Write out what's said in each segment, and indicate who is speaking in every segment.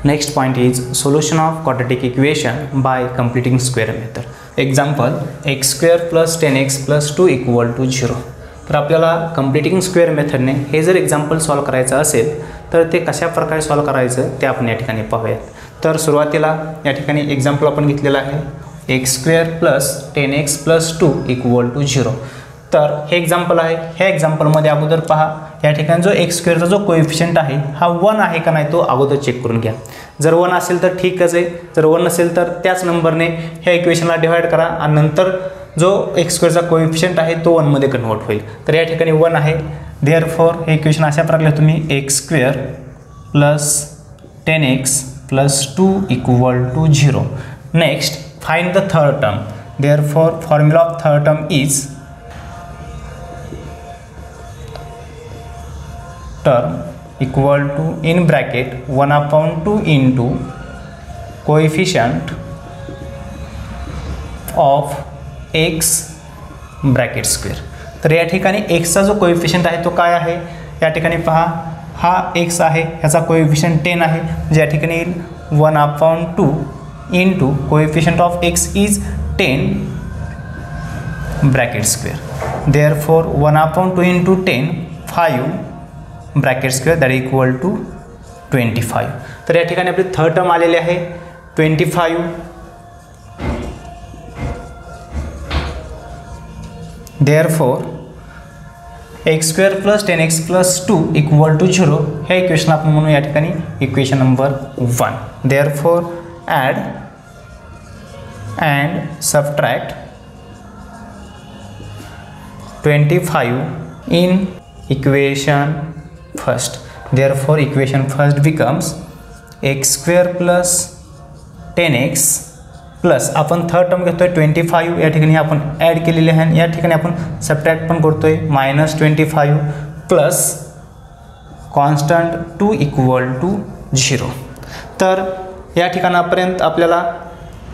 Speaker 1: Next point is solution of quadratic equation by completing square method. Example, x square plus 10x plus 2 equal to 0. तर आपल्याला completing square मेथडने हे जर example solve करायचं असेल तर ते कशा प्रकारे सॉल्व करायचं ते आपण या ठिकाणी पाहूयात. तर सुरुवातीला या ठिकाणी एक्झाम्पल आपण घेतलेला आहे x square plus 10x plus 2 equal to 0. तर हे एक्झाम्पल आहे. ह्या एक्झाम्पलमध्ये अगोदर पहा या ठिकाणी जो एक्स स्क्वेअरचा जो कोएफिशियंट आहे हा 1 आहे का नाही तो अगोदर चेक करून घ्या. जर 1 असेल तर ठीकच आहे, जर 1 नसेल तर त्याच नंबरने ह्या इक्वेशनला डिवाइड करा आणि नंतर जो एक्स स्क्वेअरचा कोएफिशियंट आहे तो 1 मध्ये कन्वर्ट होईल. तर या ठिकाणी 1 आहे. देअरफॉर हे इक्वेशन अशा प्रकारे तुम्ही x square plus 10x plus 2 equal to 0. Next find the third term. Therefore formula of third term is term equal to in bracket 1/2 into coefficient of x bracket square. तर या ठिकाणी x चा जो coefficient आहे तो काय आहे या ठिकाणी पहा हा x आहे, ह्याचा कोएफिशियंट 10 आहे, म्हणजे या ठिकाणी 1/2 into coefficient of x is 10 bracket square. Therefore 1/2 into 10 5 bracket square that equal to 25. तर या ठिकाणी आपली थर्ड टर्म आलेली आहे 25. Therefore x square plus 10x plus 2 equal to 0 हे इक्वेशन आपण म्हणू या ठिकाणी equation number 1. Therefore add and subtract 25 in equation first. Therefore equation first becomes x square plus 10x plus आपण थर्ड टर्म घेतोय 25. या ठिकाणी आपण ॲड केलेले आहे, या ठिकाणी आपण सबट्रॅक्ट पण करतोय -25 प्लस कॉन्स्टंट 2 इक्वल टू 0. तर या ठिकाणापर्यंत आपल्याला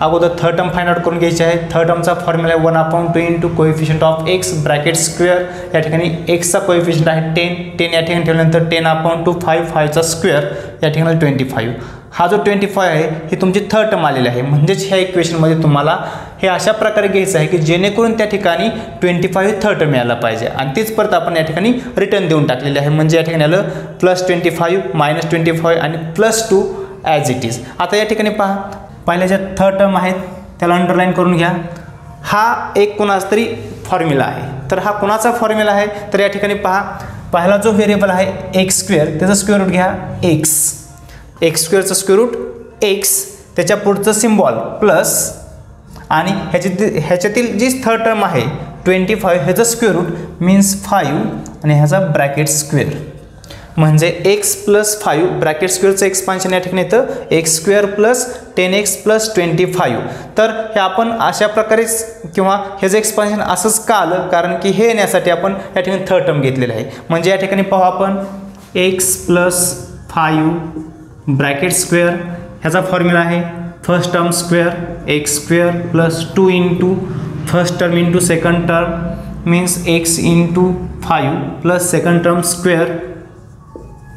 Speaker 1: अगोदर थर्ड टर्म फाइंड आउट करून घ्यायची आहे. थर्ड टर्मचा फॉर्म्युला आहे 1/2 into coefficient of x bracket square. या ठिकाणी एक्सचा कोएफिशियंट आहे 10 या ठिकाणी ठेवल्यानंतर 10/2 5चा स्क्वेअर या ठिकाणी 25. हा जो 25 आहे ही तुमची थर्ड टर्म आलेली आहे. म्हणजेच ह्या इक्वेशनमध्ये तुम्हाला हे अशा प्रकारे घ्यायचं आहे की जेणेकरून त्या ठिकाणी 25 थर्ड टर्म यायला पाहिजे आणि तीच परत आपण या ठिकाणी रिटर्न देऊन टाकलेली आहे. म्हणजे या ठिकाणी आलं +25 -25 आणि +2 ॲज इट इज. आता या ठिकाणी पहा पहिल्या ज्या थर्ड टर्म आहेत त्याला अंडरलाईन करून घ्या. हा एक कोणाचा तरी फॉर्म्युला आहे. तर हा कोणाचा फॉर्म्युला आहे तर या ठिकाणी पहा पहिला जो व्हेरिएबल आहे एक्स स्क्वेअर त्याचा स्क्वेअर रूट घ्या एक्स स्क्वेअरचं स्क्वेअर रूट एक्स, त्याच्या पुढचं सिम्बॉल प्लस आणि ह्याच्यातील जी थर्ड टर्म आहे 25 ह्याचं स्क्वेअर रूट मीन्स 5 आणि ह्याचा ब्रॅकेट स्क्वेअर म्हणजे x प्लस 5 ब्रॅकेट स्क्वेअरचं एक्सपान्शन या ठिकाणी येतं x square plus 10x plus 25. तर हे आपण अशा प्रकारेच किंवा ह्याचं एक्सपान्शन असंच का आलं कारण की हे येण्यासाठी आपण या ठिकाणी थर्ड टर्म घेतलेलं आहे. म्हणजे या ठिकाणी पाहू आपण x प्लस 5 ब्रॅकेट स्क्वेअर ह्याचा फॉर्म्युला आहे first term square x square plus 2 into first term into second term means x into 5 plus second term square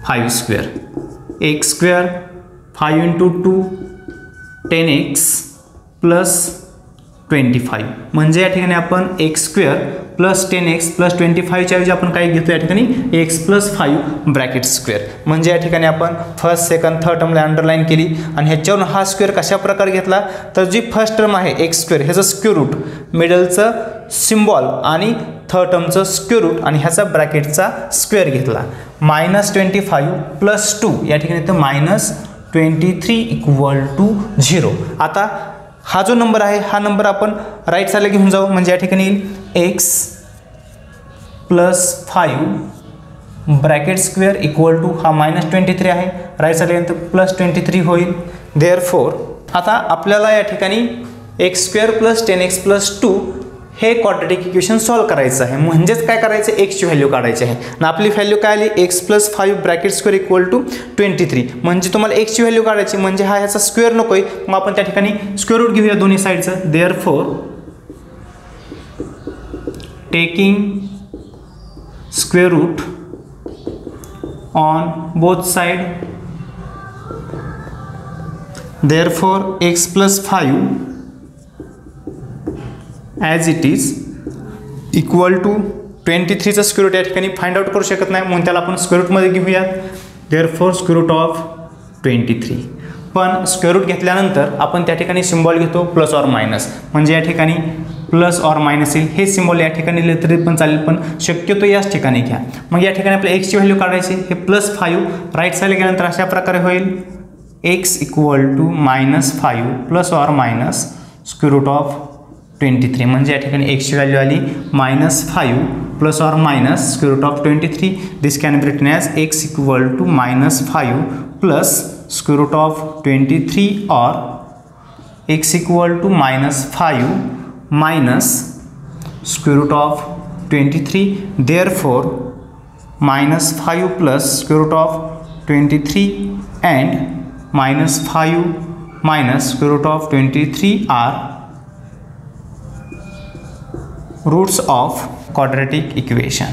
Speaker 1: 5 square x square 5 into 2 10x plus 25. म्हणजे या ठिकाणी आपण x square plus 10x plus 25च्या ऐवजी आपण काय घेतो या ठिकाणी x प्लस 5 ब्रॅकेट स्क्वेअर. म्हणजे या ठिकाणी आपण फर्स्ट सेकंड थर्ड टर्मला अंडरलाईन केली आणि ह्याच्यावरून हा स्क्वेअर कशा प्रकारे घेतला तर जी फर्स्ट टर्म आहे एक्स स्क्वेअर ह्याचं स्क्वेअर रूट मिडलचं सिम्बॉल आणि थर्ड टर्मचं स्क्वेअर रूट आणि ह्याचा ब्रॅकेटचा स्क्वेअर घेतला. -25 प्लस 2 या ठिकाणी तर -23 इक्वल टू 0. आता हा जो नंबर आहे हा नंबर आपण राईट साईडला घेऊन जाऊ. म्हणजे या ठिकाणी x plus 5 bracket square equal to हा -23 आहे, राईट साईडला गेल्यानंतर +23 होईल. देअरफॉर आता आपल्याला या ठिकाणी x square plus 10x plus 2 हे क्वाड्रॅटिक इक्वेशन सॉल्व करायचं आहे. म्हणजेच काय करायचं एक्सची व्हॅल्यू काढायची आहे आणि आपली व्हॅल्यू काय आली x plus 5 bracket square equal to 23. म्हणजे तुम्हाला एक्सची व्हॅल्यू काढायची म्हणजे हा ह्याचा स्क्वेअर नको आहे, मग आपण त्या ठिकाणी स्क्वेअर रूट घेऊया दोन्ही साईडचं. Therefore taking square root on both side Therefore x plus 5 as it is equal to 23चा स्क्वेअर रूट या ठिकाणी फाइंड आउट करू शकत नाही, म्हणून त्याला आपण स्क्वेअर रूटमध्ये घेऊयात. Therefore square root of 23. पण स्क्वेअर रूट घेतल्यानंतर आपण त्या ठिकाणी सिम्बॉल घेतो प्लस ऑर मायनस, म्हणजे या ठिकाणी प्लस ऑर मायनस येईल. हे सिम्बॉल या ठिकाणी लिहिले तरी पण चालेल, पण शक्यतो याच ठिकाणी घ्या. मग या ठिकाणी आपल्या एक्सची व्हॅल्यू काढायची. हे +5 राईट साईडला गेल्यानंतर अशा प्रकारे होईल x equal to -5 plus or minus square root of 23. म्हणजे या ठिकाणी एक्सची व्हॅल्यू आली -5 plus or minus square root of 23. This can be written as x equal to -5 plus square root of 23 और x equal to -5 minus square root of 23. Therefore -5 plus square root of 23 and -5 minus square root of 23 are roots of quadratic equation,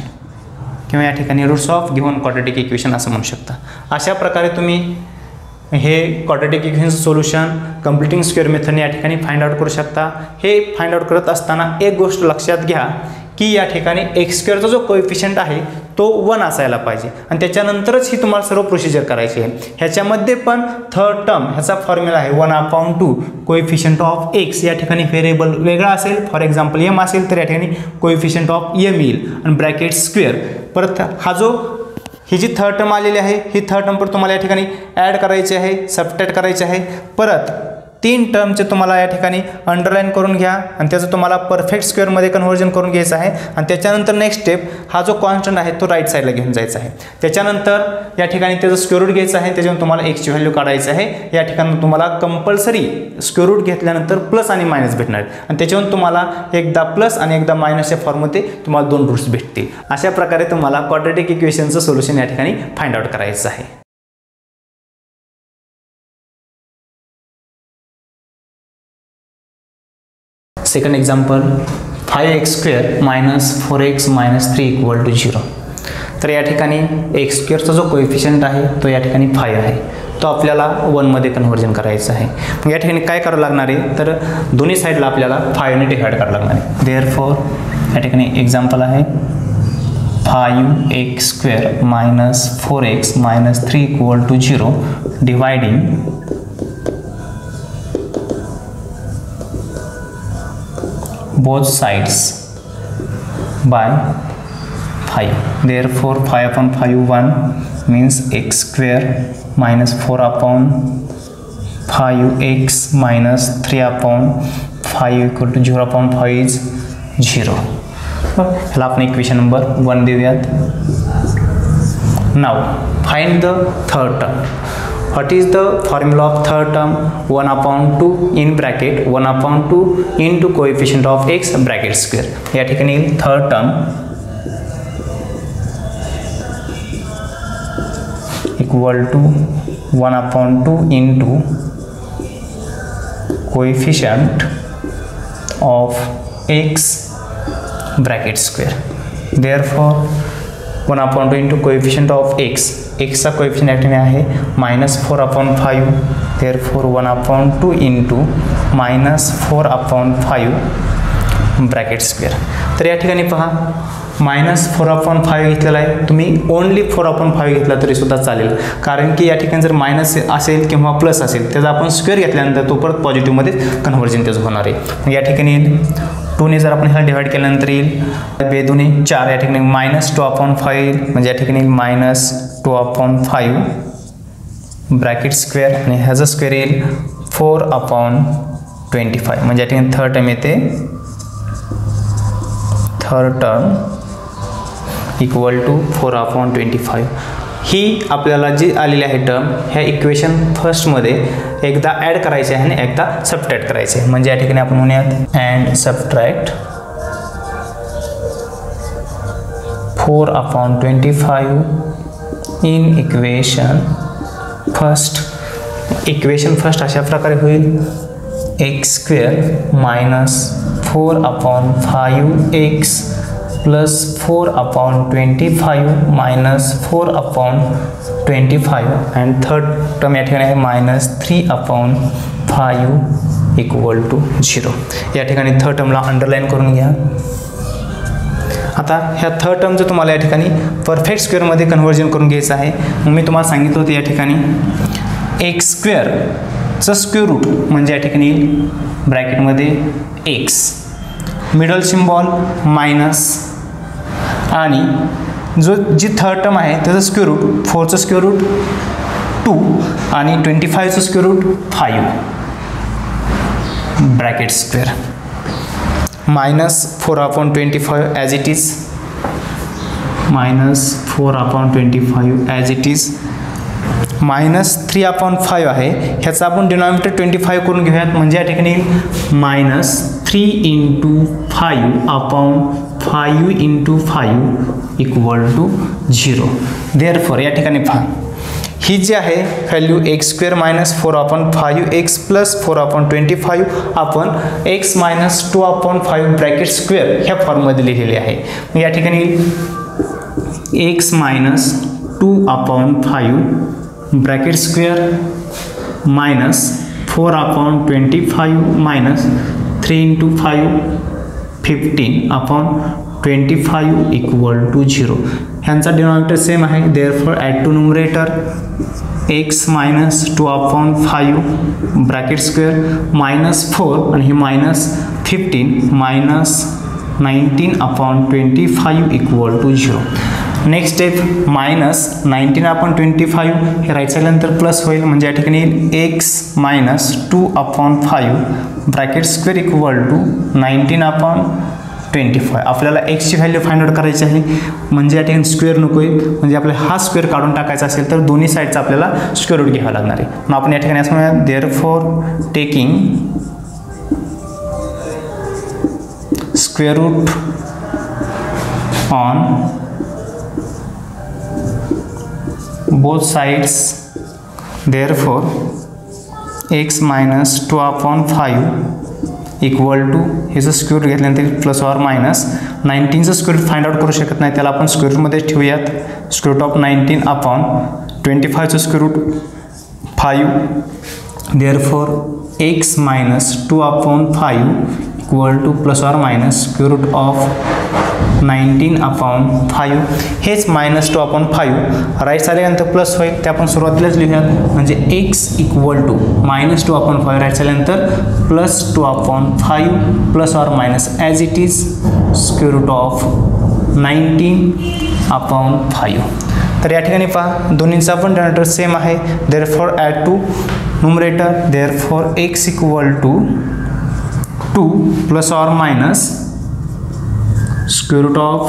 Speaker 1: किंवा या ठिकाणी roots of given quadratic equation असं म्हणू शकता. अशा प्रकारे तुम्ही हे क्वाड्रॅटिक इक्वेशनचं सोल्युशन कंप्लिटिंग स्क्वेअर मेथडने या ठिकाणी फाइंड आउट करू शकता. हे फाइंड आउट करत असताना एक गोष्ट लक्षात घ्या की या ठिकाणी एक्स स्क्वेअरचा जो कोएफिशियंट आहे तो 1 असायला पाहिजे, आणि त्याच्यानंतरच ही तुम्हाला सर्व प्रोसिजर करायची आहे. ह्याच्यामध्ये पण थर्ड टर्म ह्याचा फॉर्म्युला आहे 1/2 कोएफिशियंट ऑफ एक्स. या ठिकाणी व्हेरिएबल वेगळा असेल, फॉर एक्झाम्पल एम असेल तर या ठिकाणी कोएफिशियंट ऑफ एम येईल आणि ब्रॅकेट स्क्वेअर. परत हा जो ही जी थर्ड टर्म आलेली आहे ही थर्ड टर्म पण तुम्हाला या ठिकाणी ॲड करायची आहे, सबट्रॅक्ट करायची आहे. परत 3 टर्मचे तुम्हाला या ठिकाणी अंडरलाईन करून घ्या आणि त्याचं तुम्हाला परफेक्ट स्क्वेअरमध्ये कन्व्हर्जन करून घ्यायचं आहे. आणि त्याच्यानंतर नेक्स्ट स्टेप हा जो कॉन्स्टंट आहे तो राईट साईडला घेऊन जायचा आहे. त्याच्यानंतर या ठिकाणी त्याचं स्क्वेअर रूट घ्यायचं आहे, त्याच्यावर तुम्हाला एक्सची व्हॅल्यू काढायचं आहे. या ठिकाणी तुम्हाला कंपल्सरी स्क्वेअर रूट घेतल्यानंतर प्लस आणि मायनस भेटणार आहेत, आणि त्याच्यावरून तुम्हाला एकदा प्लस आणि एकदा मायनसच्या फॉर्ममध्ये तुम्हाला 2 रूट्स भेटतील. अशा प्रकारे तुम्हाला क्वाड्रॅटिक इक्वेशनचं सोल्युशन या ठिकाणी फाइंड आउट करायचं आहे. Second example 5x² minus 4x minus 3 equal to 0. तर या ठिकाणी एक्स स्क्वेअरचा जो कोएफिशियंट आहे तो या ठिकाणी 5 आहे, तो आपल्याला 1मध्ये कन्व्हर्जन करायचं आहे. मग या ठिकाणी काय करावं लागणार आहे तर दोन्ही साईडला आपल्याला 5ने डिवाइड करावं लागणार आहे. देअरफॉर या ठिकाणी एक्झाम्पल आहे 5x² minus 4x minus 3 equal to 0 dividing both sides by 5. Therefore 5/5 1 means x² minus 4/5x minus 3/5 equal to 0/5 is 0. ह्याला आपण इक्वेशन नंबर 1 देऊयात. Now find the third term. What is the formula of third term? 1/2 in bracket 1/2 into coefficient of x bracket square. या ठिकाणी third term equal to 1/2 into coefficient of x bracket square. Therefore 1/2 into coefficient of x. x चा coefficient active आहे -4/5. Therefore 1/2 into -4/5 bracket square. तर या ठिकाणी पहा -4/5 घेतलेला आहे. तुम्ही ओनली 4/5 घेतला तरी सुद्धा चालेल, कारण की या ठिकाणी जर मायनस असेल किंवा प्लस असेल त्याचा आपण स्क्वेअर घेतल्यानंतर तो परत पॉझिटिव्हमध्ये कन्व्हर्जन त्याचं होणार आहे. या ठिकाणी 2ने जर आपण ह्याला डिवाइड केल्यानंतर येईल 2 4. या ठिकाणी -2/5 म्हणजे या ठिकाणी -2/5 ब्रॅकेट स्क्वेअर आणि ह्याचा स्क्वेअर येईल 4/25. म्हणजे या ठिकाणी थर्ड टर्म येते. Third term equal to 4/25. ही आपल्याला जी आलेली आहे टर्म ह्या इक्वेशन फर्स्टमध्ये एकदा ॲड करायची आहे आणि एकदा सबट्रॅक्ट करायचे आहे. म्हणजे या ठिकाणी आपण म्हणूयात and subtract 4/25 in equation first अशा प्रकारे होईल x² minus 4/5x plus 4/25 minus 4/25 and third term या ठिकाणी आहे मायनस 3/5 इक्वल टू 0. या ठिकाणी थर्ड टर्मला अंडरलाईन करून घ्या. आता ह्या थर्ड टर्मचं तुम्हाला या ठिकाणी परफेक्ट स्क्वेअरमध्ये कन्व्हर्जन करून घ्यायचं आहे. मग मी तुम्हाला सांगितलं होतं या ठिकाणी एक्स स्क्वेअरचं स्क्वेअर रूट म्हणजे या ठिकाणी ब्रॅकेटमध्ये एक्स, मिडल सिम्बॉल मायनस, आणि जी थर्ड टर्म आहे त्याचं स्क्वेअर रूट 4चं स्क्वेअर रूट 2 आणि 25चं square root 5 bracket square minus 4/25 as it is, minus 4/25 as it is, minus 3/5 आहे. ह्याचा आपण डिनॉमिनेटर 25 करून घेऊयात म्हणजे या ठिकाणी minus 3 × 5/5 × 5 इक्वल टू 0. देअरफॉर या ठिकाणी पहा ही जी आहे value x square minus 4/5 x plus 4/25 आपण एक्स मायनस 2/5 ब्रॅकेट स्क्वेअर ह्या फॉर्ममध्ये लिहिलेली आहे. या ठिकाणी x minus 2/5 bracket square minus 4/25 minus 3 × 5 15/25 equal to 0. ह्यांचा डिनॉमिनेटर सेम आहे. Therefore add to numerator x minus 2/5 bracket square minus 4 आणि ही minus 15 minus 19/25 equal to 0. Next step minus 19/25 हे राईट साईडनंतर प्लस होईल म्हणजे या ठिकाणी x minus 2/5 bracket square equal to 19/25. आपल्याला एक्सची व्हॅल्यू फाइंड आउट करायची आहे म्हणजे या ठिकाणी स्क्वेअर नको आहे म्हणजे आपल्याला हा स्क्वेअर काढून टाकायचा असेल तर दोन्ही साईडचा आपल्याला स्क्वेअर रूट घ्यावा लागणार आहे. मग आपण या ठिकाणी असं म्हणूया therefore taking square root on both sides, therefore x minus 2/5 equal to हे जर स्क्वेअर घेतल्यानंतर प्लस ऑर मायनस 19चं स्क्वेअर फाइंड आउट करू शकत नाही त्याला आपण स्क्वेअर रूटमध्ये ठेवूयात. स्क्वेअर रूट ऑफ 19/25चं square root 5. Therefore x minus 2/5 equal to plus or minus square root of 19/5. हेच मायनस 2/5 राईट साईडनंतर प्लस होईल ते आपण सुरुवातीलाच लिहूयात म्हणजे x equal to minus 2/5 right साईडनंतर plus 2/5 plus or minus as it is square root of 19/5. तर या ठिकाणी पहा दोन्हींचा पण डिनॉमिनेटर सेम आहे. Therefore add to numerator therefore x equal to 2 plus or minus square root of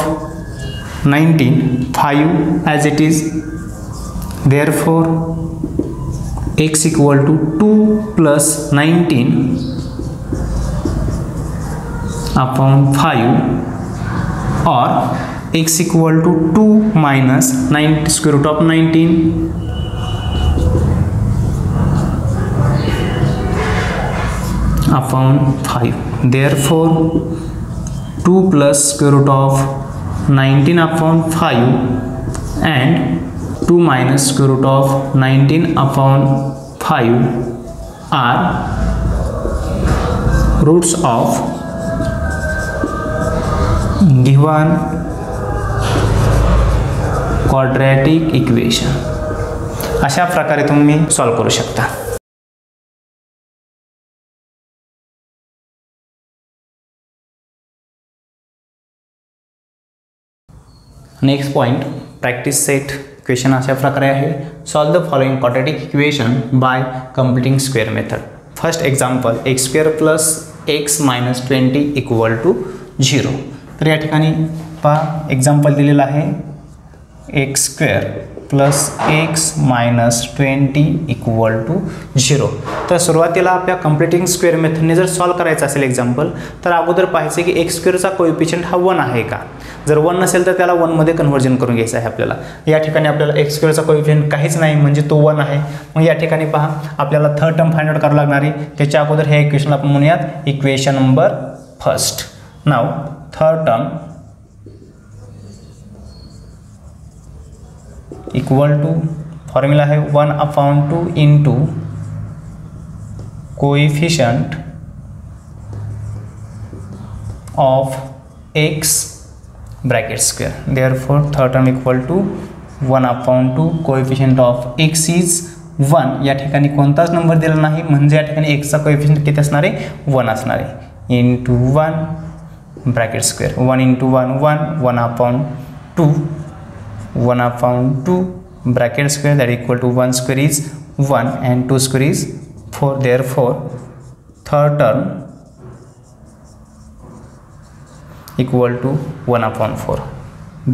Speaker 1: 19/5 as it is. Therefore x equal to 2 plus 19/5 or x equal to 2 minus 9 square root of 19/5. Therefore 2 plus square root of 19/5 and 2 minus square root of 19/5 are roots of given quadratic equation. अशा प्रकारे तुम्ही solve करू शकता. Next point practice set question अशा प्रकारे आहे. Solve the following quadratic equation by completing square method. First example x square plus x minus 20 equal to 0. तर या ठिकाणी पहा एक्झाम्पल दिलेलं आहे x square plus x minus 20 equal to 0. तर सुरुवातीला आपल्या कम्प्लिटिंग स्क्वेअर मेथडने जर सॉल्व करायचं असेल एक्झाम्पल तर अगोदर पाहायचं की एक्स स्क्वेअरचा कोएफिशियंट हा 1 आहे का. जर 1 नसेल तर त्याला 1 मध्ये कन्व्हर्जन करून घ्यायचं आहे आपल्याला. या ठिकाणी आपल्याला एक्स स्क्वेअरचा कोएफिशियंट काहीच नाही म्हणजे तो 1 आहे. मग या ठिकाणी पहा आपल्याला थर्ड टर्म फाइंड आउट करावं लागणार आहे. त्याच्या अगोदर हे इक्वेशन आपण म्हणूयात इक्वेशन नंबर फर्स्ट. नाव third term equal to formula है 1/2 into coefficient of x bracket square. Therefore third term equal to 1/2 coefficient of x is 1. या ठिकाणी कोणताच नंबर दिला नाही म्हणजे या ठिकाणी x चा कोएफिशिएंट किती असणार आहे 1 असणार आहे into 1 bracket square. 1 into 1 1/2 1/2 bracket square that equal to 1 square is 1 and 2 square is 4. Therefore third term equal to 1/4.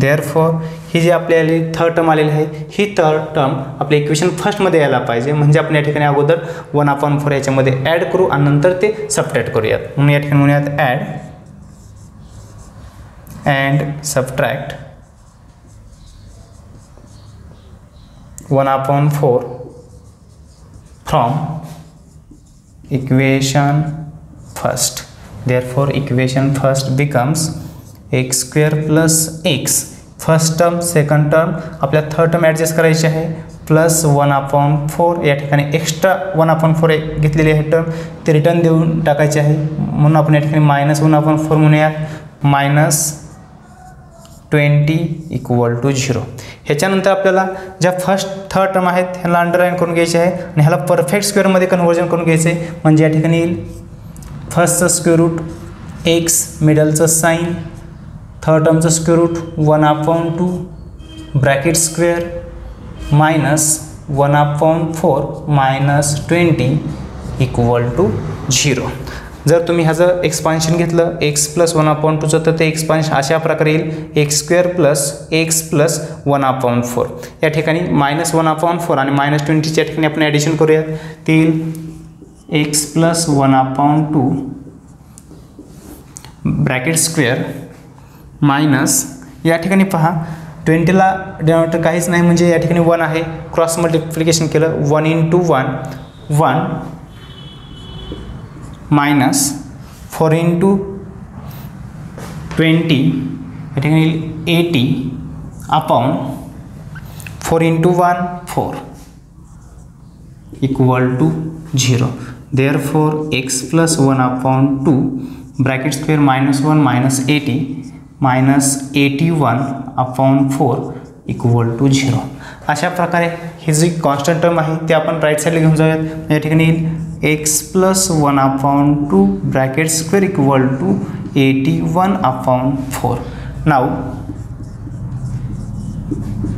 Speaker 1: Therefore ही जी आपल्याला थर्ड टर्म आलेली आहे ही थर्ड टर्म आपल्या इक्वेशन फर्स्टमध्ये यायला पाहिजे. म्हणजे आपण या ठिकाणी अगोदर 1/4 याच्यामध्ये ॲड करू आणि नंतर ते सबट्रॅक्ट करूयात. म्हणून या ठिकाणी म्हणूयात add and subtract 1/4 from equation first. Therefore equation first becomes x square plus x. First term second term आपल्या थर्ड टर्म ॲडजस्ट करायची आहे प्लस 1/4. या ठिकाणी एक्स्ट्रा 1/4 घेतलेली आहे टर्म ते रिटर्न देऊन टाकायचे आहे म्हणून आपण या ठिकाणी -1/4 म्हणूयात -20 इक्वल टू 0. ह्याच्यानंतर आपल्याला ज्या फर्स्ट थर्ड टर्म आहेत ह्याला अंडरलाईन करून घ्यायचे आहे आणि ह्याला परफेक्ट स्क्वेअरमध्ये कन्वर्जन करून घ्यायचे आहे. म्हणजे या ठिकाणी येईल फर्स्टचं स्क्वेअर रूट x, मिडलचं साईन, थर्ड टर्मचं square root 1/2 bracket square -1/4 -20 equal to 0. जर तुम्ही ह्याचं एक्सपान्शन घेतलं x प्लस 1/2चं तर ते एक्सपान्शन अशा प्रकारे येईल x square plus x plus 1/4. या ठिकाणी -1/4 आणि -20च्या ठिकाणी आपण ॲडिशन करूयात. ते येईल x plus 1/2 bracket square minus या ठिकाणी पहा 20ला डिनॉमिनेटर काहीच नाही म्हणजे या ठिकाणी 1 आहे. क्रॉस मल्टिप्लिकेशन केलं 1 इंटू 1 1 मायनस 4 इंटू 20 या ठिकाणी 80 upon 4 into 1 4 equal to 0. Therefore x plus 1/2 bracket square -1 -80 -81/4 equal to 0. अशा प्रकारे ही जी कॉन्स्टंट टर्म आहे ते आपण राईट साईडला घेऊन जाऊयात. या ठिकाणी येईल x plus 1/2 bracket square equal to 81/4. Now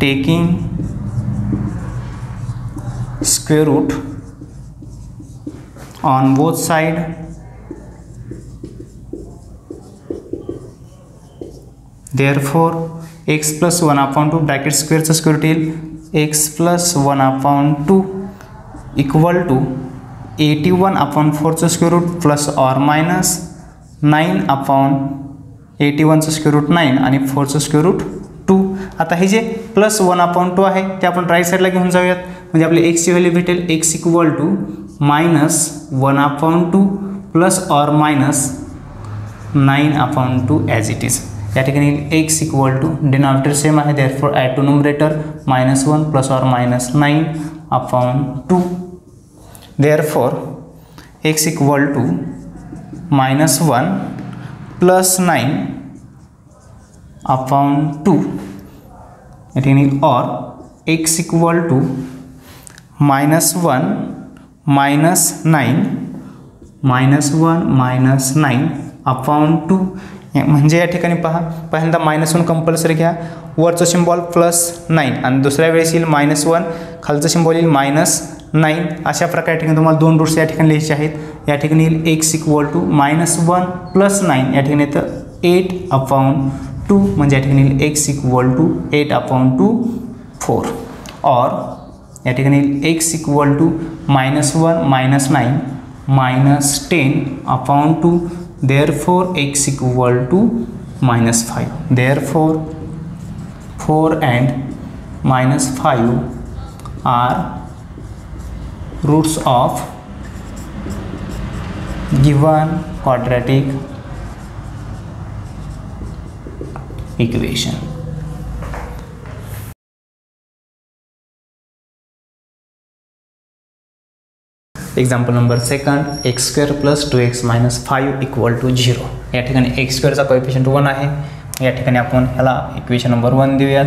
Speaker 1: taking square root on both side therefore x plus 1/2 bracket स्क्वेअरचं स्क्वेअर रूट येईल x plus 1/2 इक्वल टू 81/4चं square root plus or minus 9/81चं स्क्वेअर रूट 9 आणि 4चं स्क्वेअर रूट 2. आता हे जे plus 1/2 आहे ते आपण राईट साईडला घेऊन जाऊयात. म्हणजे आपली x ची व्हॅल्यू भेटेल x equal to -1/2 plus or minus 9/2 as it is. या ठिकाणी x equal to denominator same आहे therefore add to numerator -1 plus or minus 9/2. Therefore x equal to -1 plus 9/2 या ठिकाणी और x इक्वल टू -1 मायनस 9/2 म्हणजे या ठिकाणी पहा पहिल्यांदा -1 कंपल्सरी घ्या. वरचं सिम्बॉल +9 आणि दुसऱ्या वेळेस येईल -1 खालचं सिम्बॉल येईल -9. अशा प्रकारे ठिकाणी तुम्हाला दोन रूट्स या ठिकाणी लिहायचे आहेत. या ठिकाणी येईल x इक्वल टू -1 प्लस 9 या ठिकाणी येतं 8/2 म्हणजे या ठिकाणी येईल x इक्वल टू 8/2 4. और या ठिकाणी येईल x equal to -1 minus 9 -10/2. Therefore x equal to -5. Therefore 4 and -5 are roots of given quadratic equation. Example number second, x square plus 2x minus 5 equal to 0. या ठिकाणी एक्स स्क्वेअरचा कोएफिशियंट 1 आहे. या ठिकाणी आपण ह्याला इक्वेशन नंबर 1 देऊयात.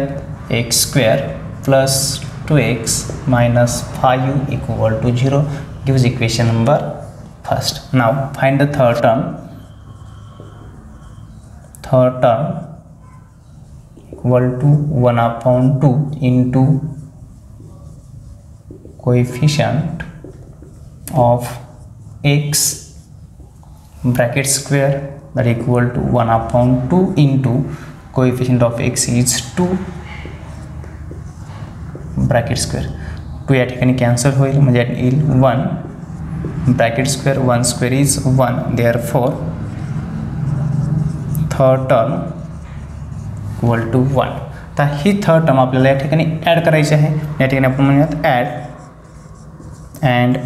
Speaker 1: X square plus 2x minus 5 equal to 0 gives equation number first. Now find the third term. Third term equal to 1/2 into coefficient of x bracket square that equal to 1/2 into coefficient of x is 2 bracket square. 2 या ठिकाणी cancel होईल म्हणजे येईल 1 bracket square 1 square is 1. Therefore third term equal to 1. तर ही third term आपल्याला या ठिकाणी add करायची आहे. या ठिकाणी आपण म्हणूयात add and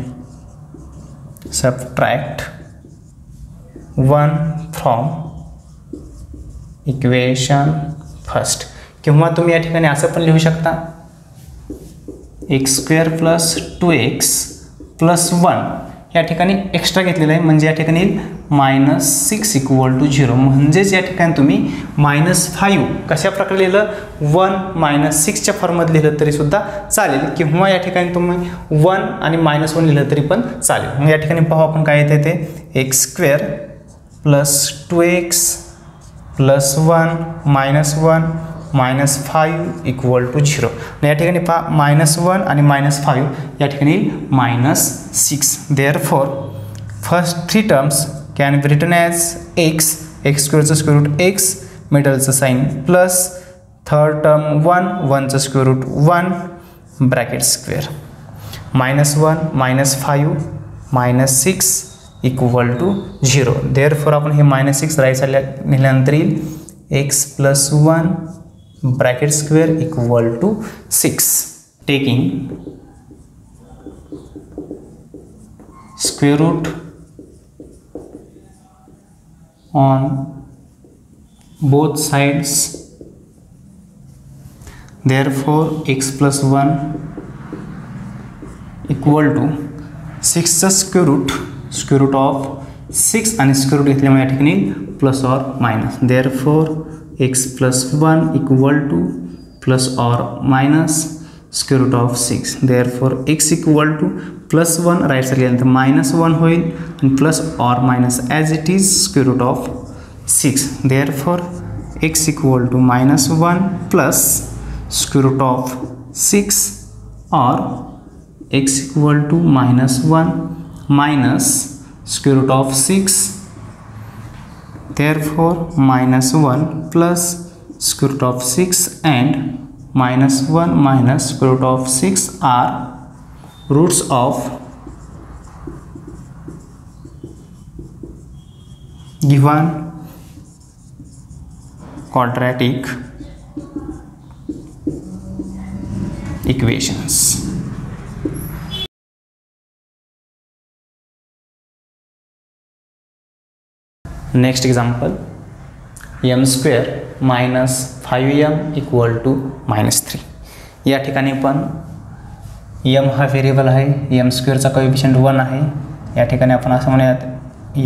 Speaker 1: subtract 1 from equation first. किंवा तुम्ही या ठिकाणी असं पण लिहू शकता x square plus 2x plus 1 या ठिकाणी एक्स्ट्रा घेतलेलं आहे म्हणजे या ठिकाणी -6 इक्वल टू 0. म्हणजेच या ठिकाणी तुम्ही -5 कशा प्रकारे लिहिलं 1 -6च्या फॉर्ममध्ये लिहिलं तरीसुद्धा चालेल किंवा या ठिकाणी तुम्ही 1 आणि -1 लिहिलं तरी पण चालेल. मग या ठिकाणी पाहू आपण काय येते ते x square plus 2x plus 1 -1 -5 equal to 0. या ठिकाणी पहा -1 आणि -5 या ठिकाणी -6. Therefore first 3 terms can be written as x स्क्वेअरचं स्क्वेअर रूट एक्स मिडलचं साईन प्लस थर्ड टर्म 1चं square root 1 bracket square -1 -5 -6 equal to 0. Therefore आपण हे -6 राईट साईडला नेल्यानंतर येईल x plus 1 bracket square equal to 6. Taking square root on both sides, therefore x plus 1 equal to 6चा square root of 6 आणि square root घेतल्यामुळे या ठिकाणी plus or minus. therefore x plus 1 equal to plus or minus square root of 6. therefore x equal to plus 1 right side गेल्यानंतर -1 होईल आणि plus or minus as it is square root of 6. therefore x equal to -1 plus square root of 6 or x equal to -1 minus square root of 6. therefore -1 plus square root of 6 and -1 minus square root of 6 are roots of given quadratic equations. Next example, m square minus 5m equal to -3. या ठिकाणी पण m हा variable आहे, m स्क्वेअरचा coefficient 1 आहे. या ठिकाणी आपण असं म्हणूयात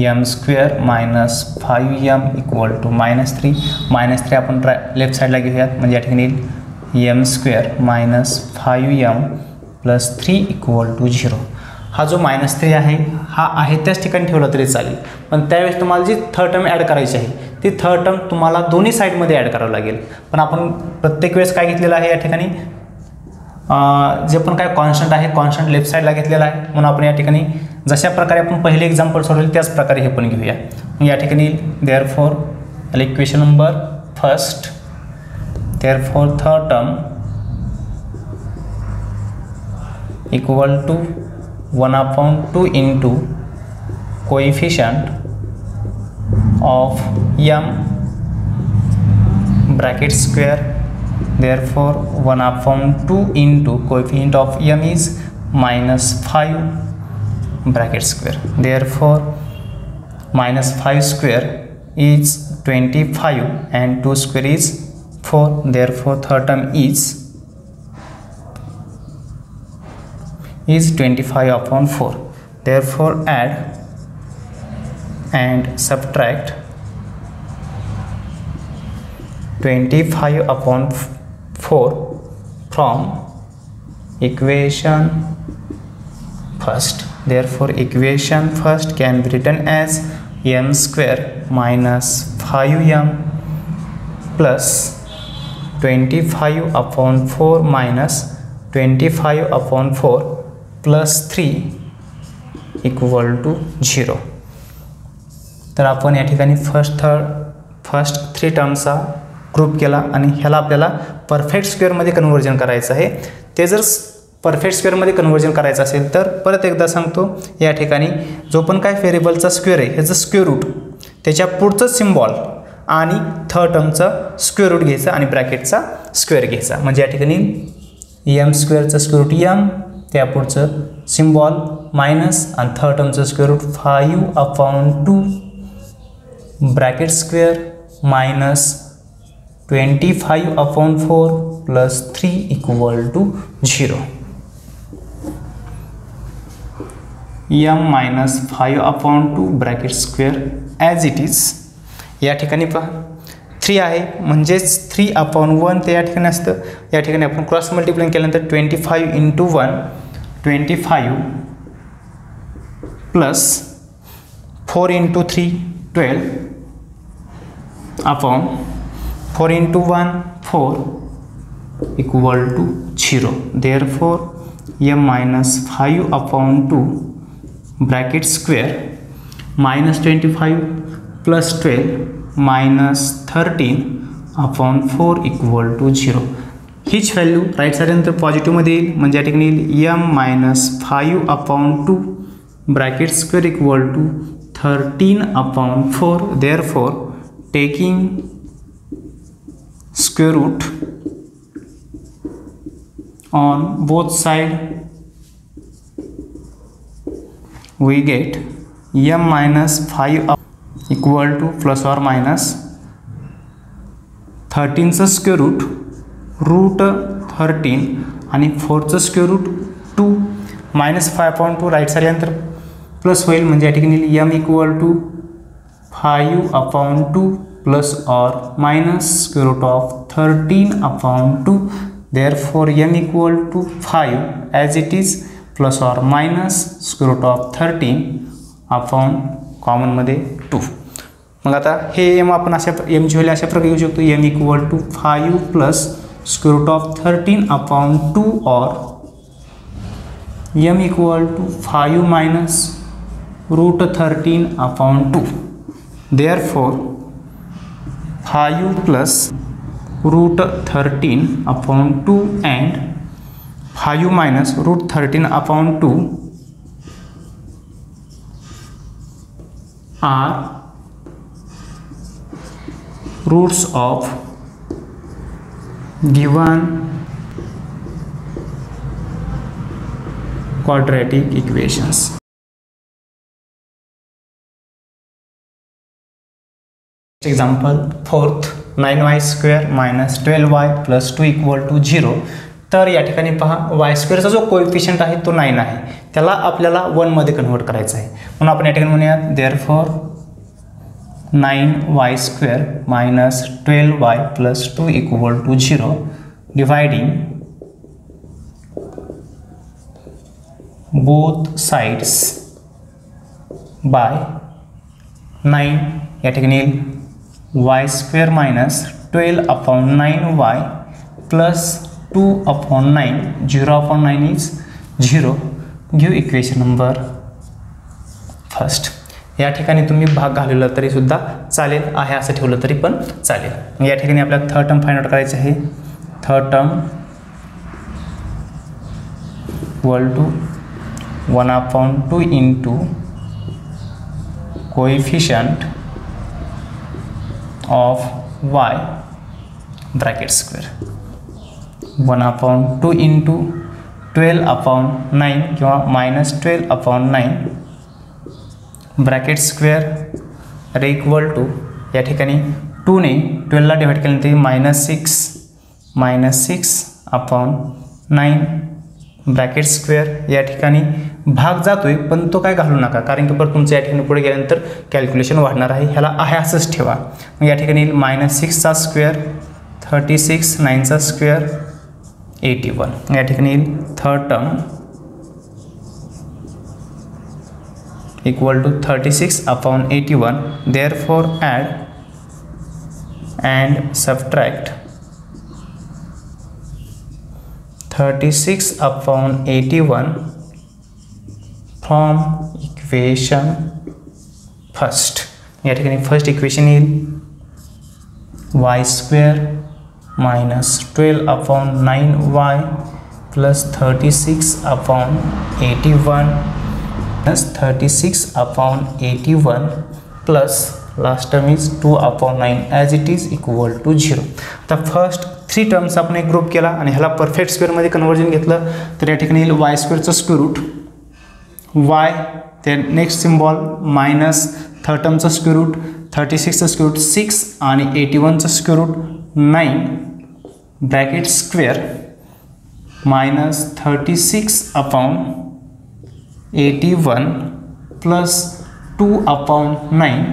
Speaker 1: m square minus 5m equal to -3. -3 आपण लेफ्ट साईडला घेऊयात म्हणजे या ठिकाणी m square minus 5m plus 3 equal to 0. हा जो -3 आहे हा आहे त्याच ठिकाणी ठेवला तरी चालेल, पण त्यावेळेस तुम्हाला जी थर्ड टर्म ॲड करायची आहे ती थर्ड टर्म तुम्हाला दोन्ही साईडमध्ये ॲड करावं लागेल. पण आपण प्रत्येक वेळेस काय घेतलेलं आहे या ठिकाणी जे पण काय कॉन्स्टंट आहे कॉन्स्टंट लेफ्ट साईडला घेतलेला आहे. म्हणून आपण या ठिकाणी जशा प्रकारे आपण पहिले एक्झाम्पल सोडवले त्याच प्रकारे हे पण घेऊया. या ठिकाणी therefore equation number first, therefore third term equal to 1/2 into coefficient of m bracket square. therefore 1/2 into coefficient of m is -5 bracket square. therefore -5 square is 25 and 2 square is 4. therefore third term is 25/4. therefore add and subtract 25 upon 4 from equation first. Therefore equation first can be written as m square minus 5m plus 25 upon 4 minus 25 upon 4 plus 3 equal to 0. तर आपण या ठिकाणी first 3 टर्मचा group केला आणि ह्याला आपल्याला perfect स्क्वेअरमध्ये conversion करायचं आहे. ते जर परफेक्ट स्क्वेअरमध्ये कन्वर्जन करायचं असेल तर परत एकदा सांगतो, या ठिकाणी जो पण काय व्हेरिएबलचा स्क्वेअर आहे ह्याचं स्क्वेअर रूट, त्याच्या पुढचं सिम्बॉल आणि थर्ड टर्मचा स्क्वेअर रूट घ्यायचा आणि ब्रॅकेटचा स्क्वेअर घ्यायचा. म्हणजे या ठिकाणी एम स्क्वेअरचं स्क्वेअर रूट एम, त्या पुढचं सिम्बॉल मायनस आणि थर्ड टर्मचं square root 5 upon 2 bracket square minus 25 upon 4 plus 3 equal to 0. m minus 5 upon 2 bracket square as it is. या ठिकाणी पहा 3 आहे म्हणजेच 3 अपॉन 1 ते या ठिकाणी असतं. या ठिकाणी आपण क्रॉस मल्टिप्लाय केल्यानंतर 25 into 1 25 plus 4 into 3 12 upon 4 into 1 4 equal to 0. Therefore m minus 5 upon 2 bracket square minus 25 plus 12 minus 13 upon 4 equal to 0. हीच व्हॅल्यू राईट साईडनंतर पॉझिटिव्हमध्ये येईल. म्हणजे या ठिकाणी येईल m minus 5 upon 2 bracket square equal to 13 upon 4. Therefore taking square root on both side we get m minus 5 equal to plus or minus 13 चा square route route 13 आणि 4 चा square root 2 minus 5 upon 2 right side नंतर plus होईल. म्हणजे या ठिकाणी m equal to 5 upon 2 plus or minus square root of 13 upon 2. Therefore m equal to 5 as it is plus or minus square root of 13 upon common मध्ये 2. मग आता हे m आपण अशा m ची व्हॅल्यू अशा प्रकारे घेऊ शकतो. m equal to 5 plus square root of 13 upon 2 or m equal to 5 minus root 13 upon 2. Therefore 5 plus root 13 upon 2 and 5 minus root 13 upon 2 are roots of given quadratic equations. Example 4th 9y square minus 12y plus 2 equal to 0. तर या ठिकाणी पहा y स्क्वेअरचा जो coefficient आहे तो 9 आहे, त्याला आपल्याला 1 मध्ये कन्वर्ट करायचं आहे. म्हणून आपण या ठिकाणी म्हणूया therefore 9y square minus 12y plus 2 equal to 0 dividing both sides by 9. या ठिकाणी y square minus 12 upon 9y plus 2 upon 9. 0 upon 9 is 0. Give equation number first. या ठिकाणी तुम्ही भाग घालवला तरी सुद्धा चालेल, आहे असं ठेवलं तरी पण चालेल. या ठिकाणी आपल्याला थर्ड टर्म फाइंड आउट करायचे आहे. Third term equal to 1 upon 2 into coefficient of y bracket square 1 upon 2 into 12 upon 9 किंवा minus 12 upon 9 ब्रॅकेट स्क्वेअर अरे इक्वल टू या ठिकाणी 2 ने 12 ला डिवाइड केल्यानंतर -6 अपॉन 9 ब्रॅकेट स्क्वेअर, या ठिकाणी भाग जातोय पण तो काय घालू नका, कारण की परत तुमचं या ठिकाणी पुढे गेल्यानंतर कॅल्क्युलेशन वाढणार आहे, ह्याला आहे असंच ठेवा. मग या ठिकाणी -6चा स्क्वेअर, 36, 9चा स्क्वेअर 81. या ठिकाणी third term equal to 36/81. Therefore add and subtract 36/81 from equation first. या ठिकाणी फर्स्ट इक्वेशन येईल y² -12/9y + 36/81 36/81 plus last term is 2/9 as it is equal to 0. आता फर्स्ट 3 टर्म्स आपण एक ग्रुप केला आणि ह्याला परफेक्ट स्क्वेअरमध्ये कन्वर्जन घेतलं तर या ठिकाणी येईल y² स्क्वेअर रूट y, ते नेक्स्ट सिम्बॉल मायनस थर्ड टर्मचं स्क्वेअर रूट, 36चं स्क्वेअर रूट 6 आणि 81चं square root 9 bracket square -36/81 plus 2/9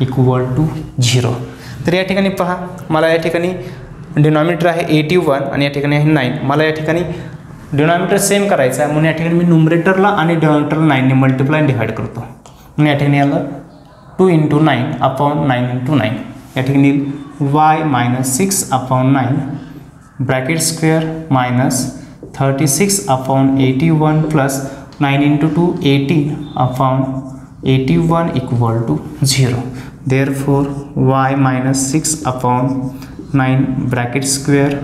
Speaker 1: equal to 0. तर या ठिकाणी पहा, मला या ठिकाणी डिनॉमिनेटर आहे 81 आणि या ठिकाणी आहे 9. मला या ठिकाणी डिनॉमिनेटर सेम करायचं आहे म्हणून या ठिकाणी मी न्यूमरेटरला आणि डिनॉमिनेटरला 9ने मल्टिप्लाय आणि डिवाइड करतो. म्हणून या ठिकाणी याला 2 × 9/9 × 9. या ठिकाणी y -6/9 bracket square -36/81 plus 9 × 2 18/81 equal to 0. Therefore y -6/9 bracket square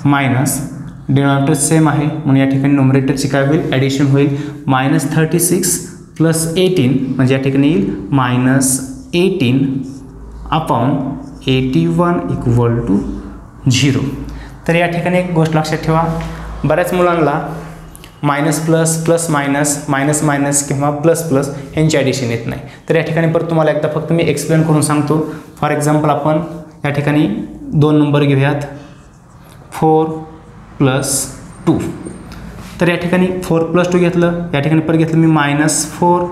Speaker 1: minus denominator same आहे म्हणून या ठिकाणी न्यूमरेटरची काय होईल, ॲडिशन होईल. -36 + 18 म्हणजे या ठिकाणी येईल -18/81 इक्वल टू 0. तर या ठिकाणी एक गोष्ट लक्षात ठेवा, बऱ्याच मुलांना minus plus plus minus minus minus किंवा प्लस प्लस यांची ॲडिशन येत नाही. तर या ठिकाणी परत तुम्हाला एकदा फक्त मी एक्सप्लेन करून सांगतो. फॉर एक्झाम्पल आपण या ठिकाणी 2 नंबर घेऊयात 4 + 2. तर या ठिकाणी 4 + 2 घेतलं, या ठिकाणी परत घेतलं मी -4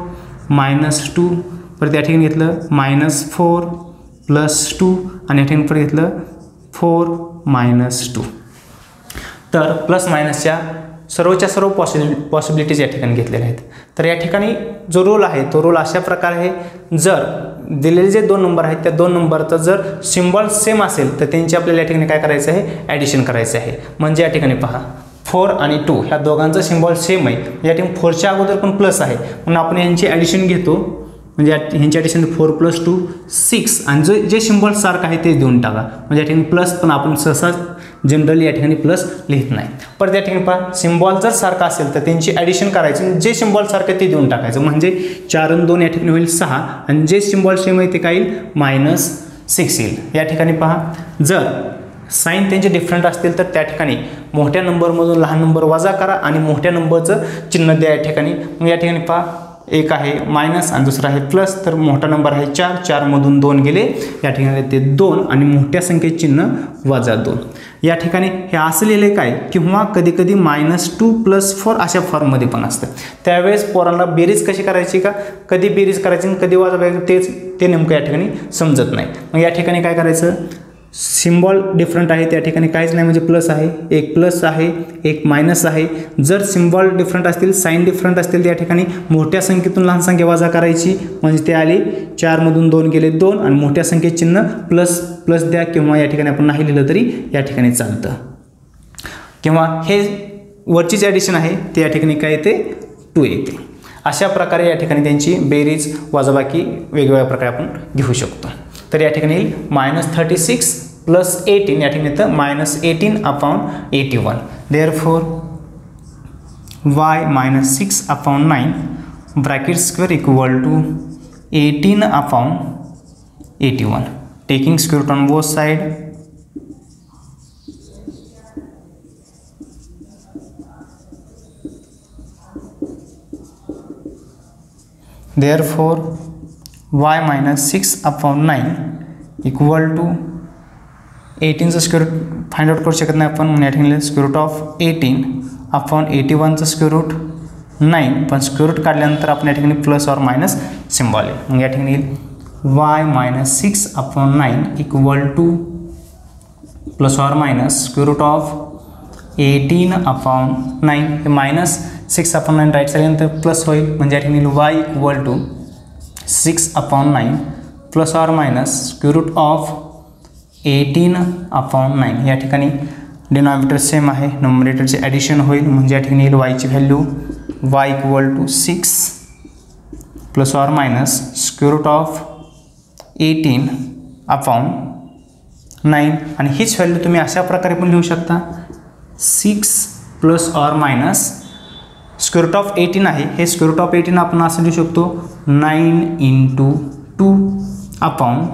Speaker 1: -2, परत या ठिकाणी घेतलं -4 + 2 आणि या ठिकाणी परत घेतलं 4 -2. तर प्लस मायनसच्या सर्वच्या सर्व पॉसिबिलिटीज या ठिकाणी घेतलेल्या आहेत. तर या ठिकाणी जो रोल आहे तो रोल अशा प्रकारे आहे, जर दिलेले जे 2 नंबर आहेत त्या 2 नंबरचा जर सिम्बॉल सेम असेल तर त्यांची आपल्याला या ठिकाणी काय करायचं आहे, ॲडिशन करायचं आहे. म्हणजे या ठिकाणी पहा 4 आणि 2 ह्या दोघांचा सिम्बॉल सेम आहे, या ठिकाणी 4च्या अगोदर पण प्लस आहे म्हणून आपण यांची ॲडिशन घेतो. म्हणजे ह्यांची ॲडिशन 4 + 2 6 आणि जे सिम्बॉल सारखं आहे ते देऊन टाका. म्हणजे या ठिकाणी प्लस पण आपण सहसा जनरली या ठिकाणी प्लस लिहित नाही. परत या ठिकाणी पहा सिम्बॉल जर सारखा असेल तर त्यांची ॲडिशन करायची, जे सिम्बॉल सारखं ते देऊन टाकायचं. म्हणजे 4 आणि 2 या ठिकाणी होईल 6 आणि जे सिम्बॉल सेम आहे ते काय येईल -6 येईल. या ठिकाणी पहा जर साईन त्यांचे डिफरंट असतील तर त्या ठिकाणी मोठ्या नंबरमधून लहान नंबर वजा करा आणि मोठ्या नंबरचं चिन्ह द्या या ठिकाणी. मग या ठिकाणी पहा एक आहे मायनस आणि दुसरा आहे प्लस, तर मोठा नंबर आहे 4, 4 मधून 2 गेले, या ठिकाणी ते 2 आणि मोठ्या संख्येचे चिन्ह -2. या ठिकाणी हे असं लिहिलं काय, किंवा कधी कधी -2 + 4 अशा फॉर्ममध्ये पण असतं. त्यावेळेस पोरांना बेरीज कशी करायची, का कधी बेरीज करायची कधी वजाबाकी ते नेमकं या ठिकाणी समजत नाही. मग या ठिकाणी काय करायचं, सिम्बॉल डिफरंट आहे त्या ठिकाणी काहीच नाही, म्हणजे प्लस आहे, एक प्लस आहे, एक मायनस आहे. जर सिम्बॉल डिफरंट असतील, साईन डिफरंट असतील, त्या ठिकाणी मोठ्या संख्येतून लहान संख्या वजा करायची. म्हणजे ते आले 4 मधून 2 गेले 2 आणि मोठ्या संख्येचे चिन्ह प्लस प्लस द्या, किंवा या ठिकाणी आपण नाही लिहिलं तरी या ठिकाणी चालतं. किंवा हे वरचीच ॲडिशन आहे ते या ठिकाणी काय येते 2 येते. अशा प्रकारे या ठिकाणी त्यांची बेरीज वजाबाकी वेगवेगळ्या प्रकारे आपण घेऊ शकतो. तर या ठिकाणी येईल -36 + 18, या ठिकाणी येतं -18/81. Therefore y -6/9 bracket square equal to 18/81. Taking square root on both side. Therefore y -6/9 equal to 18चं स्क्वेअर रूट फाइंड आउट करू शकत नाही आपण, म्हणून या ठिकाणी स्क्वेअर रूट ऑफ 18 अपॉन 81चं स्क्वेअर रूट 9, पण स्क्वेअर रूट काढल्यानंतर आपण या ठिकाणी प्लस ऑर मायनस सिम्बॉल आहे. मग या ठिकाणी येईल y minus 6 upon 9 equal to plus or minus square root of 18 upon 9. हे मायनस 6 अपॉन 9 राईट साईडनंतर प्लस होईल, म्हणजे या ठिकाणी y equal to 6 upon 9 plus or minus square root of 18 upon 9. या ठिकाणी डिनॉमिनेटर सेम आहे, नॉमिनेटरचे ॲडिशन होईल, म्हणजे या ठिकाणी येईल वायची value y equal to 6 plus or minus square root of 18 upon 9. आणि हीच व्हॅल्यू तुम्ही अशा प्रकारे पण लिहू शकता, 6 plus or minus square root of 18 आहे, हे स्क्वेअर रूट ऑफ 18 आपण असं लिहू शकतो 9 इंटू 2 अपॉन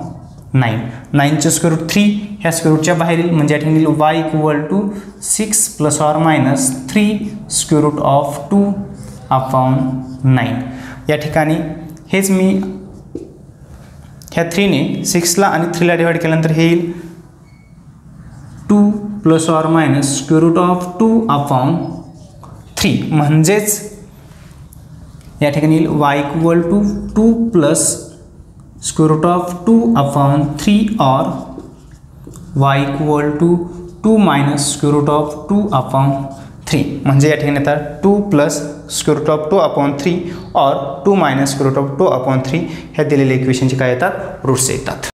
Speaker 1: 9. 9चं स्क्वेअर रूट 3 ह्या स्क्वेअर रूटच्या बाहेर येईल, म्हणजे या ठिकाणी y equal to 6 plus or minus 3 square root of 2 upon 9. या ठिकाणी हेच मी ह्या 3ने 6ला आणि 3ला डिवाइड केल्यानंतर हे येईल 2 plus or minus square root of 2 upon 3. म्हणजेच या ठिकाणी येईल y equal to 2 plus square root of 2 upon 3 और y equal to 2 minus square root of 2 upon 3. म्हणजे या ठिकाणी येतात 2 plus square root of 2 upon 3 और 2 minus square root of 2 upon 3 ह्या दिलेल्या इक्वेशनचे काय येतात, रूट्स येतात.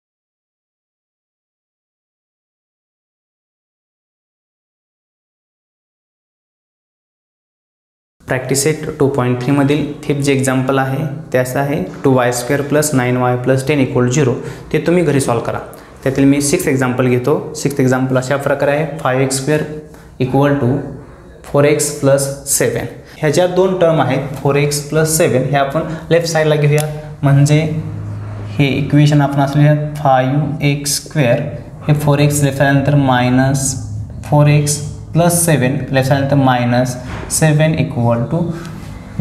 Speaker 1: प्रॅक्टिस सेट 2.3 मधील फिफ्थ जे एक्झाम्पल आहे ते असं आहे 2y² plus 9y plus 10 equal 0. ते तुम्ही घरी सॉल्व करा. त्यातील मी 6 एक्झाम्पल घेतो. 6th एक्झाम्पल अशा प्रकारे आहे 5x² equal to 4x plus 7. ह्या ज्या दोन टर्म आहेत 4x प्लस 7 हे आपण लेफ्ट साईडला घेऊया, म्हणजे हे इक्वेशन आपण असं लिहूयात 5x² हे 4x लेफ्ट साईडनंतर मायनस 4x प्लस 7 लेफ्ट साईडनंतर मायनस 7 इक्वल टू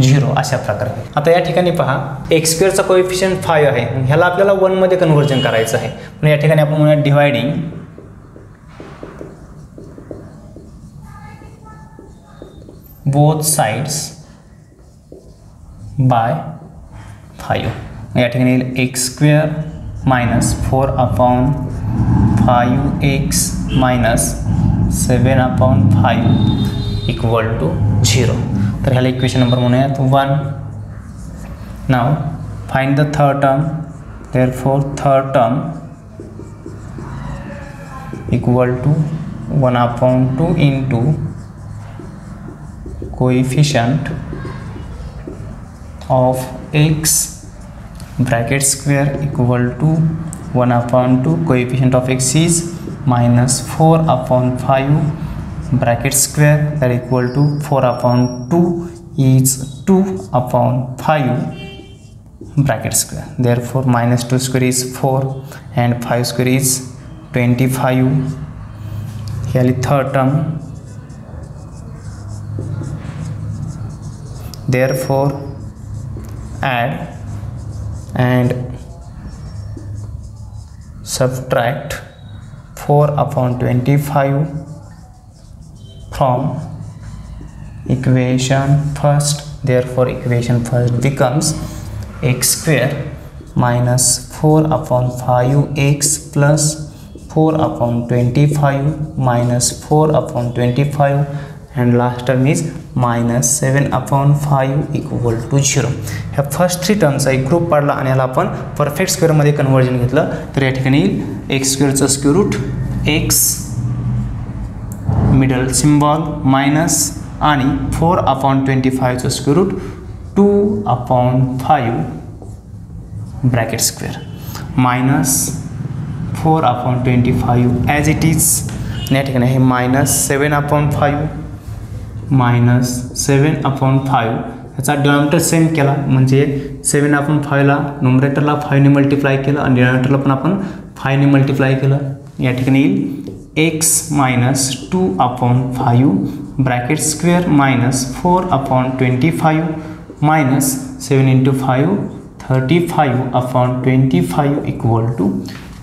Speaker 1: 0 अशा प्रकारे. आता या ठिकाणी पहा x² कोएफिशियंट 5 आहे, ह्याला आपल्याला 1 मध्ये कन्व्हर्जन करायचं आहे. पण या ठिकाणी आपण म्हणूया डिवायडिंग बोथ साइड्स बाय 5. या ठिकाणी येईल x² minus 4 upon 5x minus 7 upon 5 equal to 0. तर ह्याला इक्वेशन नंबर म्हणूयात 1. Now find the third term. Therefore third term equal to 1 upon 2 into coefficient of x bracket square equal to 1 upon 2 coefficient of x is minus 4 upon 5 bracket square that equal to 4 upon 2 is 2 upon 5 bracket square. Therefore minus 2 square is 4 and 5 square is 25. Here is third term. Therefore add and subtract 4 upon 25 from equation first. Therefore equation first becomes x² minus 4 upon 5x plus 4 upon 25 minus 4 upon 25 and last term is minus 7 upon 5 equal to 0. ह्या first 3 टर्मचा एक group पाडला आणि याला आपण perfect स्क्वेअरमध्ये conversion घेतलं तर या ठिकाणी x² square root x middle symbol minus आणि 4 अपॉन 25चं square root 2 upon 5 bracket square minus 4 upon 25 as it is. या ठिकाणी हे मायनस 7 अपॉन 5 मायनस 7 अपॉन 5 याचा डिनॉमिनेटर सेम केला म्हणजे 7 अपॉन 5ला नोमरेटरला 5ने मल्टिप्लाय केलं आणि डिनॉमिनेटरला पण आपण 5ने मल्टिप्लाय केलं. या ठिकाणी येईल x minus 2 upon 5 bracket square minus 4 upon 25 minus 7 into 5 35 upon 25 equal to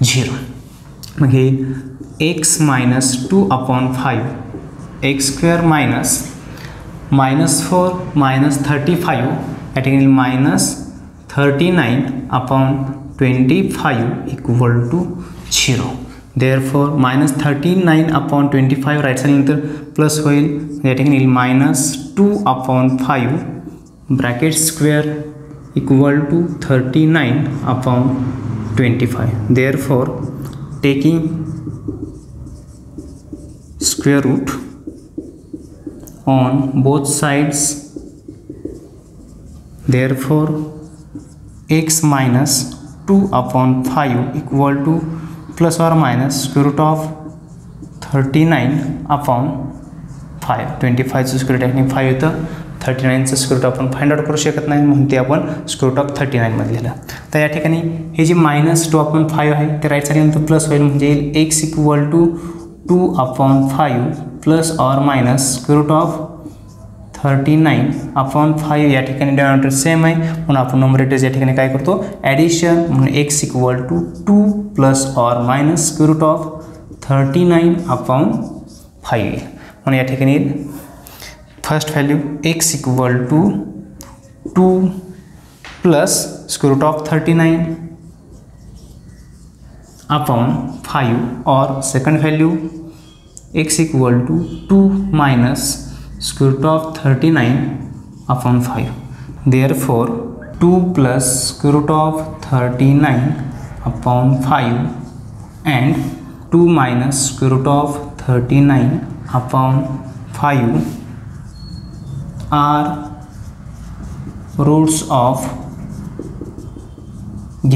Speaker 1: 0. मग हे x minus 2 upon 5 x² minus -4 -35 at -39 upon 25 equal to 0. Therefore -39 upon 25 right side नंतर प्लस होईल, या ठिकाणी -2 upon 5 bracket square equal to 39 upon 25. Therefore taking square root on both sides, therefore x minus 2 upon 5 equal to plus or minus square root of 39 upon 5. 25 चं square root 5 येतं, 39 चं square route आपण find out करू शकत नाही म्हणून ते आपण स्क्वेअर रूट ऑफ 39 मध्ये लिहिलं. तर या ठिकाणी हे जे -2 upon 5 आहे ते राईट साईड नंतर प्लस होईल, म्हणजे x equal to 2 upon 5 plus or minus square root of 39 upon 5. या ठिकाणी डिनॉमिनेटर सेम आहे म्हणून आपण नंबरेटर्स या ठिकाणी काय करतो, ॲडिशन, म्हणून x equal to 2 plus or minus square root of 39 upon 5. म्हणून या ठिकाणी first value x equal to 2 plus square root of 39 upon 5 or second value x equal to 2 minus square root of 39 upon 5. Therefore 2 plus square root of 39 upon 5 and 2 minus square root of 39 upon 5 are roots of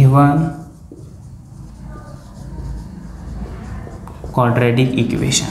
Speaker 1: given quadratic equation.